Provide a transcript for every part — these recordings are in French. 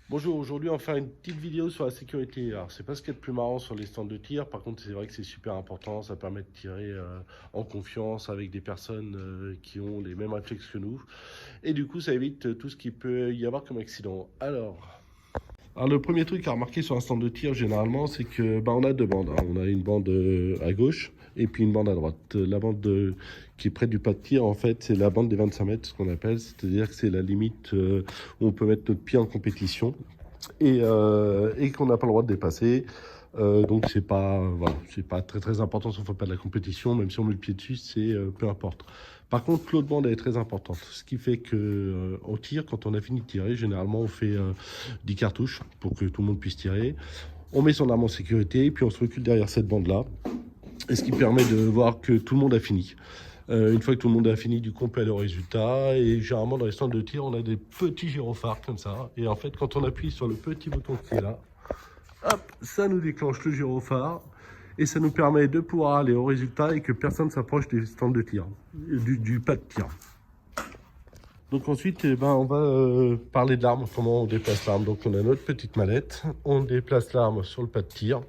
Bonjour, aujourd'hui on va faire une petite vidéo sur la sécurité. Alors c'est pas ce qu'il y a de plus marrant sur les stands de tir, par contre c'est vrai que c'est super important, ça permet de tirer en confiance avec des personnes qui ont les mêmes réflexes que nous. Et du coup ça évite tout ce qui peut y avoir comme accident. Alors le premier truc à remarquer sur un stand de tir généralement c'est que on a deux bandes. Alors, on a une bande à gauche et puis une bande à droite. La bande qui est près du pas de tir en fait c'est la bande des 25 mètres ce qu'on appelle, c'est-à-dire que c'est la limite où on peut mettre notre pied en compétition et qu'on n'a pas le droit de dépasser. Donc c'est pas très important si on ne fait pas de la compétition, même si on met le pied dessus, c'est peu importe. Par contre, l'autre bande elle est très importante, ce qui fait que on tire, quand on a fini de tirer, généralement on fait 10 cartouches pour que tout le monde puisse tirer. On met son arme en sécurité, puis on se recule derrière cette bande-là, et ce qui permet de voir que tout le monde a fini. Une fois que tout le monde a fini, du coup, on peut aller au résultat. Et généralement, dans les stands de tir, on a des petits gyrophares comme ça. Et en fait, quand on appuie sur le petit bouton qui est là, hop, ça nous déclenche le gyrophare. Et ça nous permet de pouvoir aller au résultat et que personne ne s'approche des stands de tir, du pas de tir. Donc ensuite, on va parler de l'arme, comment on déplace l'arme. Donc on a notre petite mallette, on déplace l'arme sur le pas de tir.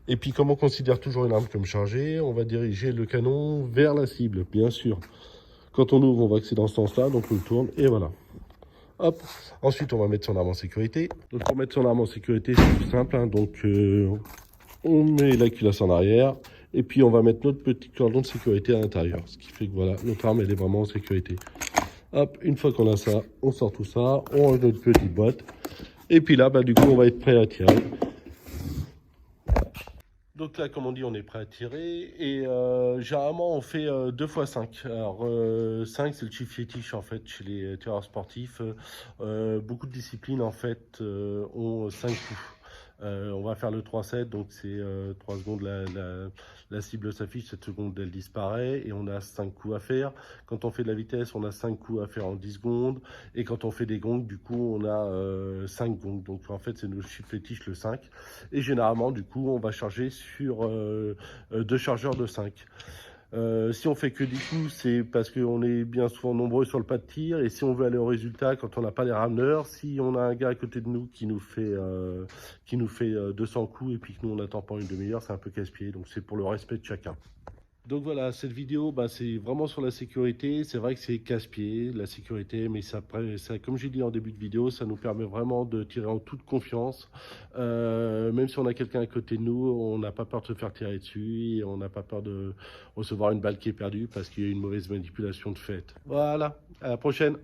Et puis comme on considère toujours une arme comme chargée, on va diriger le canon vers la cible, bien sûr. Quand on ouvre, on voit que c'est dans ce sens-là, donc on le tourne et voilà. Hop. Ensuite, on va mettre son arme en sécurité. Donc pour mettre son arme en sécurité, c'est tout simple. Hein. Donc on met la culasse en arrière et puis on va mettre notre petit cordon de sécurité à l'intérieur. Ce qui fait que voilà, notre arme elle est vraiment en sécurité. Hop, une fois qu'on a ça, on sort tout ça, on range notre petite boîte. Et puis là, du coup, on va être prêt à tirer. Donc là, comme on dit, on est prêt à tirer. Et généralement, on fait 2 x 5. Alors, 5, c'est le chiffre fétiche, en fait, chez les tireurs sportifs. Beaucoup de disciplines, en fait, ont 5 coups. On va faire le 3-7, donc c'est 3 secondes, la cible s'affiche, 7 secondes, elle disparaît, et on a 5 coups à faire. Quand on fait de la vitesse, on a 5 coups à faire en 10 secondes, et quand on fait des gongs, du coup, on a 5 gongs. Donc en fait, c'est notre chiffre fétiche, le 5. Et généralement, du coup, on va charger sur 2 chargeurs de 5. Si on fait que 10 coups, c'est parce qu'on est bien souvent nombreux sur le pas de tir. Et si on veut aller au résultat, quand on n'a pas les rameneurs, si on a un gars à côté de nous qui nous fait 200 coups et puis que nous on attend pas une demi-heure, c'est un peu casse-pied. Donc c'est pour le respect de chacun. Donc voilà, cette vidéo, c'est vraiment sur la sécurité. C'est vrai que c'est casse-pied, la sécurité, mais comme j'ai dit en début de vidéo, ça nous permet vraiment de tirer en toute confiance. Même si on a quelqu'un à côté de nous, on n'a pas peur de se faire tirer dessus et on n'a pas peur de recevoir une balle qui est perdue parce qu'il y a une mauvaise manipulation de fait. Voilà, à la prochaine.